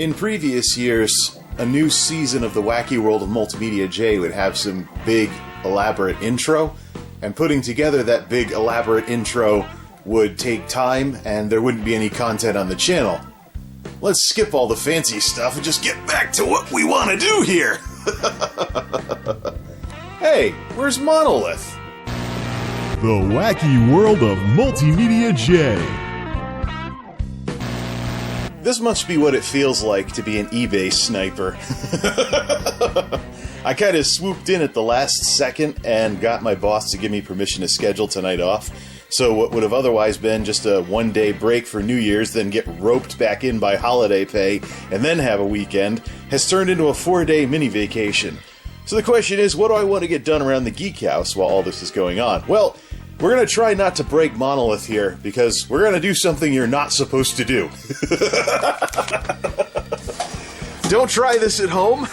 In previous years, a new season of the Wacky World of MultimediaJay would have some big, elaborate intro, and putting together that big, elaborate intro would take time, and there wouldn't be any content on the channel. Let's skip all the fancy stuff and just get back to what we want to do here! Hey, where's Monolith? The Wacky World of MultimediaJay. This must be what it feels like to be an eBay sniper. I kind of swooped in at the last second and got my boss to give me permission to schedule tonight off. So what would have otherwise been just a one-day break for New Year's, then get roped back in by holiday pay, and then have a weekend, has turned into a 4-day mini-vacation. So the question is, what do I want to get done around the Geek House while all this is going on? Well, we're going to try not to break Monolith here, because we're going to do something you're not supposed to do. Don't try this at home.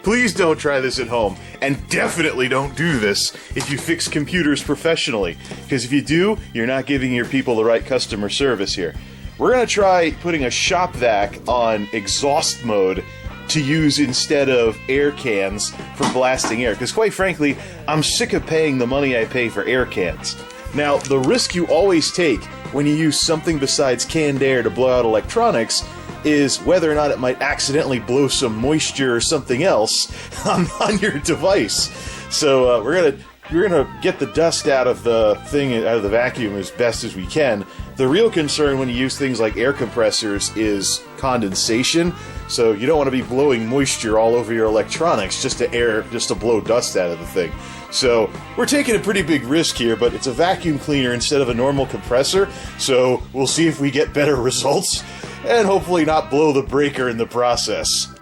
Please don't try this at home. And definitely don't do this if you fix computers professionally. Because if you do, you're not giving your people the right customer service here. We're going to try putting a shop vac on exhaust mode to use instead of air cans for blasting air. Because quite frankly, I'm sick of paying the money I pay for air cans. Now, the risk you always take when you use something besides canned air to blow out electronics is whether or not it might accidentally blow some moisture or something else on your device. So we're gonna get the dust out of the thing, out of the vacuum as best as we can. The real concern when you use things like air compressors is condensation. So you don't want to be blowing moisture all over your electronics just to blow dust out of the thing. So we're taking a pretty big risk here, but it's a vacuum cleaner instead of a normal compressor. So we'll see if we get better results, and hopefully not blow the breaker in the process.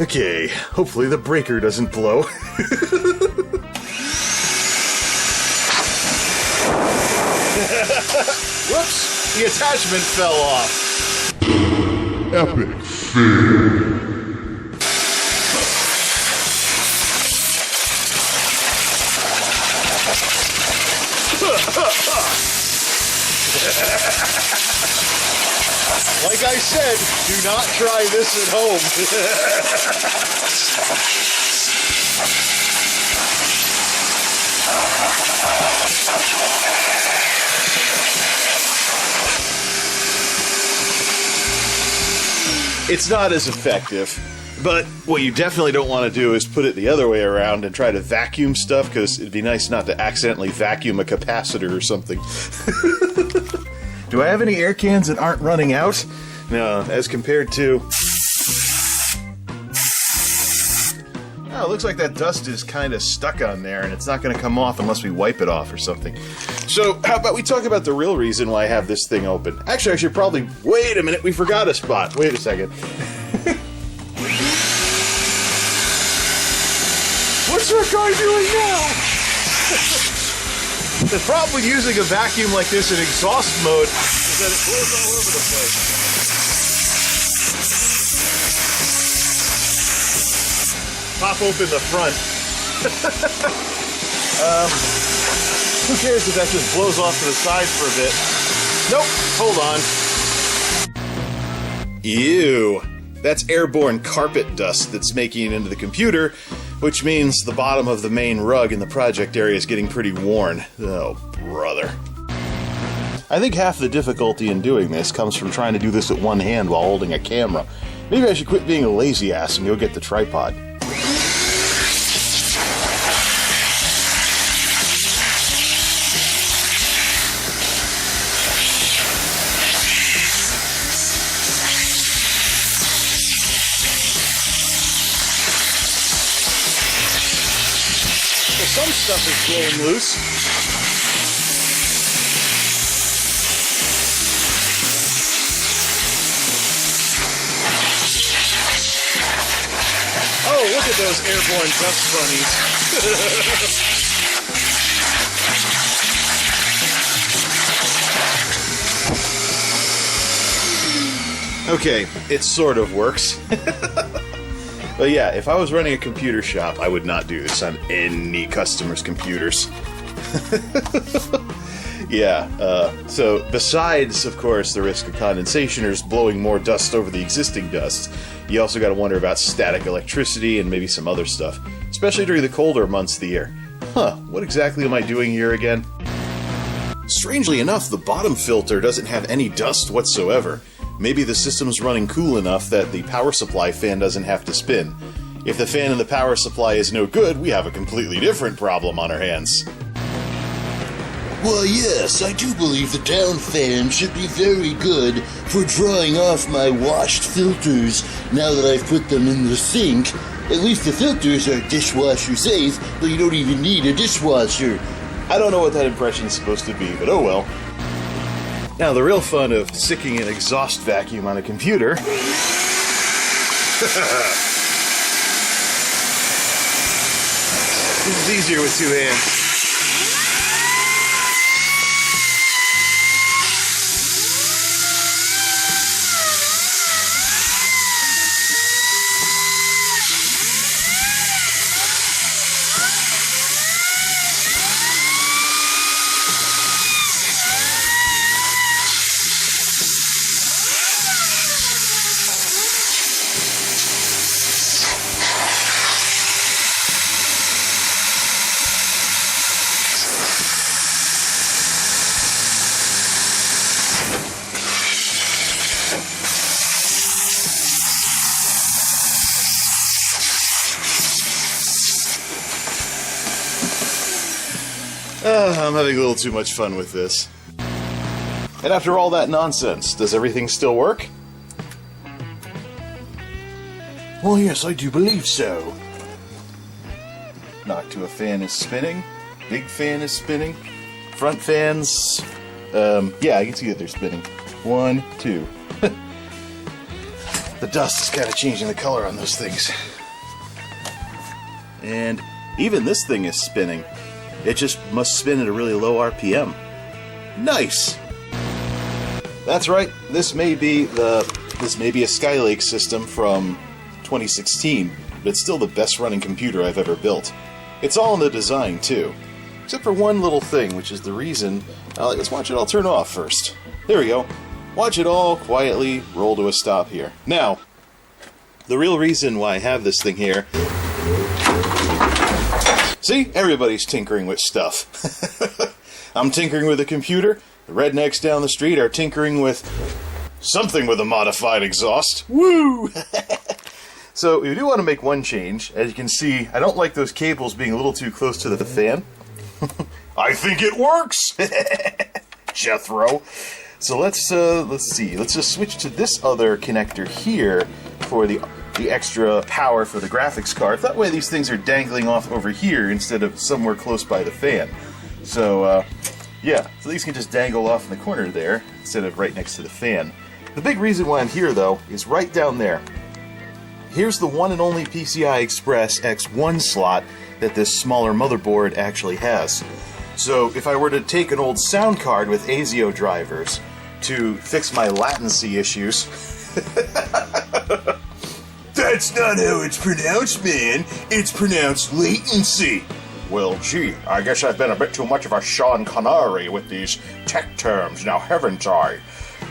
Okay, hopefully the breaker doesn't blow. Whoops! The attachment fell off. Epic fail. Like I said, do not try this at home. It's not as effective, but what you definitely don't want to do is put it the other way around and try to vacuum stuff, because it'd be nice not to accidentally vacuum a capacitor or something. Do I have any air cans that aren't running out? No, as compared to... Oh, it looks like that dust is kind of stuck on there, and it's not going to come off unless we wipe it off or something. So, how about we talk about the real reason why I have this thing open? Actually, I should probably... Wait a minute, we forgot a spot. Wait a second. What's that guy doing now? The problem with using a vacuum like this in exhaust mode is that it blows all over the place. Pop open the front. Who cares if that just blows off to the side for a bit? Nope, hold on. Ew. That's airborne carpet dust that's making it into the computer, which means the bottom of the main rug in the project area is getting pretty worn. Oh, brother. I think half the difficulty in doing this comes from trying to do this with one hand while holding a camera. Maybe I should quit being a lazy ass and go get the tripod. Some stuff is blowing loose. Oh, look at those airborne dust bunnies. Okay, it sort of works. But yeah, if I was running a computer shop, I would not do this on any customer's computers. Yeah, so besides, of course, the risk of condensation or just blowing more dust over the existing dust, you also got to wonder about static electricity and maybe some other stuff, especially during the colder months of the year. Huh, what exactly am I doing here again? Strangely enough, the bottom filter doesn't have any dust whatsoever. Maybe the system's running cool enough that the power supply fan doesn't have to spin. If the fan in the power supply is no good, we have a completely different problem on our hands. Well, yes, I do believe the down fan should be very good for drying off my washed filters now that I've put them in the sink. At least the filters are dishwasher safe, but you don't even need a dishwasher. I don't know what that impression's supposed to be, but oh well. Now, the real fun of sicking an exhaust vacuum on a computer this is easier with two hands. I'm having a little too much fun with this. And after all that nonsense, does everything still work? Well, yes, I do believe so. Knock to a fan is spinning. Big fan is spinning. Front fans, yeah, I can see that they're spinning. 1, 2. The dust is kind of changing the color on those things. And even this thing is spinning. It just must spin at a really low RPM. Nice! That's right, this may be a Skylake system from 2016, but it's still the best running computer I've ever built. It's all in the design, too. Except for one little thing, which is the reason... let's watch it all turn off first. There we go. Watch it all quietly roll to a stop here. Now, the real reason why I have this thing here... See? Everybody's tinkering with stuff. I'm tinkering with a computer. The rednecks down the street are tinkering with something with a modified exhaust. Woo! So, we do want to make one change. As you can see, I don't like those cables being a little too close to the fan. I think it works! Jethro. So let's see. Let's just switch to this other connector here for the extra power for the graphics card. That way these things are dangling off over here instead of somewhere close by the fan. So, yeah, so these can just dangle off in the corner there instead of right next to the fan. The big reason why I'm here, though, is right down there. Here's the one and only PCI Express X1 slot that this smaller motherboard actually has. So if I were to take an old sound card with ASIO drivers to fix my latency issues... That's not how it's pronounced, man. It's pronounced latency. Well, gee, I guess I've been a bit too much of a Sean Connery with these tech terms, now haven't I?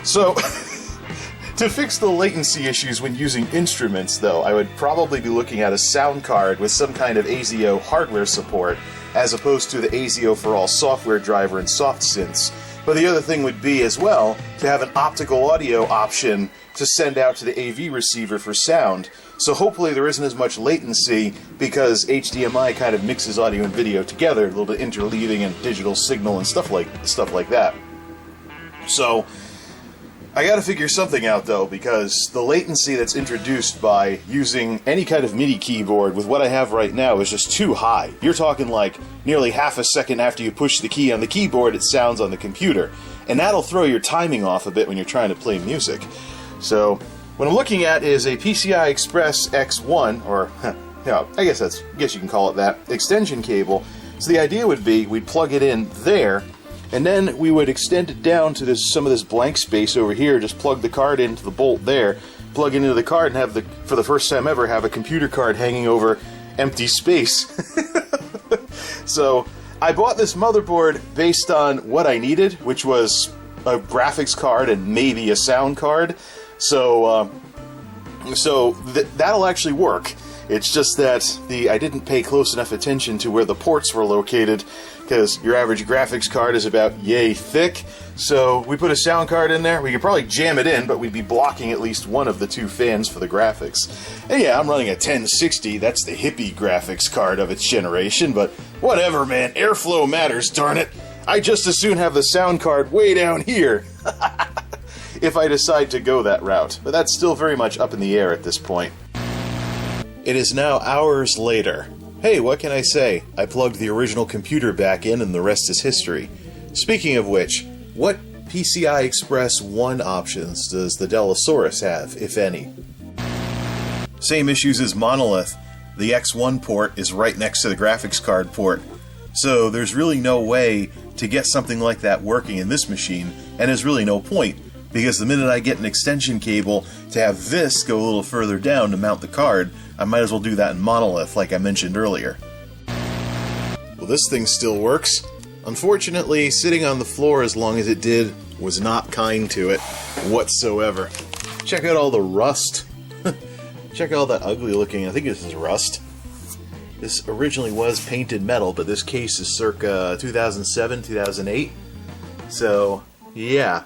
So, to fix the latency issues when using instruments, though, I would probably be looking at a sound card with some kind of ASIO hardware support, as opposed to the ASIO for all software driver and soft synths. But the other thing would be, as well, to have an optical audio option to send out to the AV receiver for sound. So hopefully there isn't as much latency because HDMI kind of mixes audio and video together, a little bit interleaving and digital signal and stuff like that. So I gotta figure something out, though, because the latency that's introduced by using any kind of MIDI keyboard with what I have right now is just too high. You're talking like nearly half a second after you push the key on the keyboard, it sounds on the computer. And that'll throw your timing off a bit when you're trying to play music. So, what I'm looking at is a PCI Express X1, or, I guess you can call it that, extension cable. So the idea would be, we'd plug it in there, and then we would extend it down to some of this blank space over here, just plug the card into the bolt there, plug it into the card, and have for the first time ever, have a computer card hanging over empty space. So, I bought this motherboard based on what I needed, which was a graphics card and maybe a sound card. So that'll actually work. It's just that I didn't pay close enough attention to where the ports were located, because your average graphics card is about yay thick. So we put a sound card in there. We could probably jam it in, but we'd be blocking at least one of the two fans for the graphics. And yeah, I'm running a 1060. That's the hippie graphics card of its generation, but whatever, man. Airflow matters, darn it. I just as soon have the sound card way down here if I decide to go that route. But that's still very much up in the air at this point. It is now hours later. Hey, what can I say? I plugged the original computer back in and the rest is history. Speaking of which, what PCI Express 1 options does the Dellosaurus have, if any? Same issues as Monolith. The X1 port is right next to the graphics card port. So there's really no way to get something like that working in this machine, and there's really no point, because the minute I get an extension cable to have this go a little further down to mount the card, I might as well do that in Monolith, like I mentioned earlier. Well, this thing still works. Unfortunately, sitting on the floor as long as it did was not kind to it whatsoever. Check out all the rust. Check out all that ugly looking, I think this is rust. This originally was painted metal, but this case is circa 2007, 2008. So, yeah.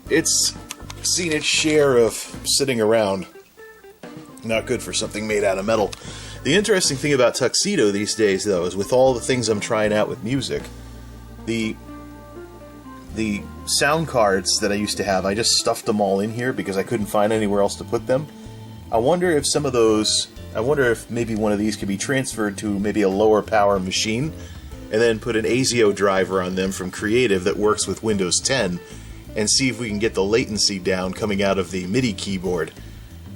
It's seen its share of sitting around. Not good for something made out of metal. The interesting thing about Tuxedo these days, though, is with all the things I'm trying out with music, the sound cards that I used to have, I just stuffed them all in here because I couldn't find anywhere else to put them. I wonder if maybe one of these could be transferred to maybe a lower power machine, and then put an ASIO driver on them from Creative that works with Windows 10, and see if we can get the latency down coming out of the MIDI keyboard.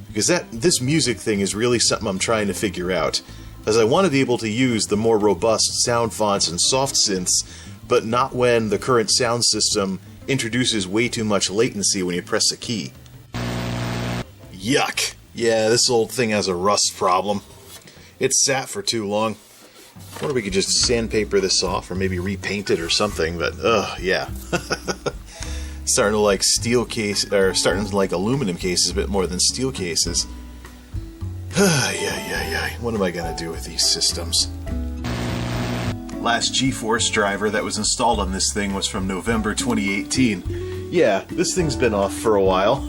Because this music thing is really something I'm trying to figure out, as I want to be able to use the more robust sound fonts and soft synths, but not when the current sound system introduces way too much latency when you press a key. Yuck! Yeah, this old thing has a rust problem. It's sat for too long. I wonder if we could just sandpaper this off, or maybe repaint it or something, but yeah. Starting to like steel case, or starting to like aluminum cases a bit more than steel cases. Yeah. What am I gonna do with these systems? Last GForce driver that was installed on this thing was from November 2018. Yeah, this thing's been off for a while.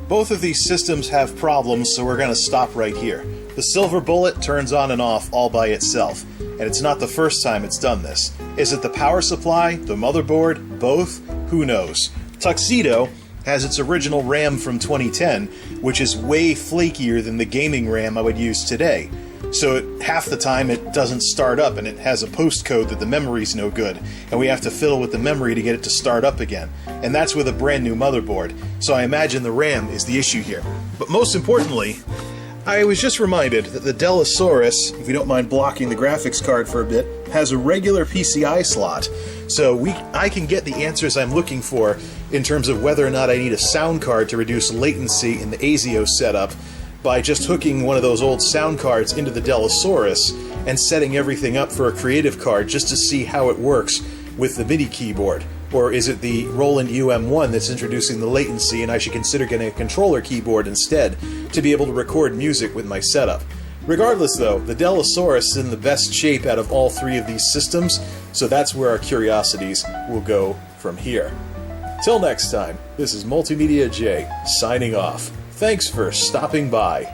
Both of these systems have problems, so we're gonna stop right here. The Silver Bullet turns on and off all by itself, and it's not the first time it's done this. Is it the power supply, the motherboard, both? Who knows? Tuxedo has its original RAM from 2010, which is way flakier than the gaming RAM I would use today. So half the time it doesn't start up, and it has a postcode that the memory's no good, and we have to fiddle with the memory to get it to start up again. And that's with a brand new motherboard. So I imagine the RAM is the issue here. But most importantly, I was just reminded that the Dellosaurus, if we don't mind blocking the graphics card for a bit, has a regular PCI slot. So I can get the answers I'm looking for in terms of whether or not I need a sound card to reduce latency in the ASIO setup by just hooking one of those old sound cards into the Dellosaurus and setting everything up for a Creative card just to see how it works with the MIDI keyboard. Or is it the Roland UM1 that's introducing the latency and I should consider getting a controller keyboard instead to be able to record music with my setup? Regardless though, the Dellosaurus is in the best shape out of all three of these systems, so that's where our curiosities will go from here. Till next time, this is MultimediaJay signing off. Thanks for stopping by.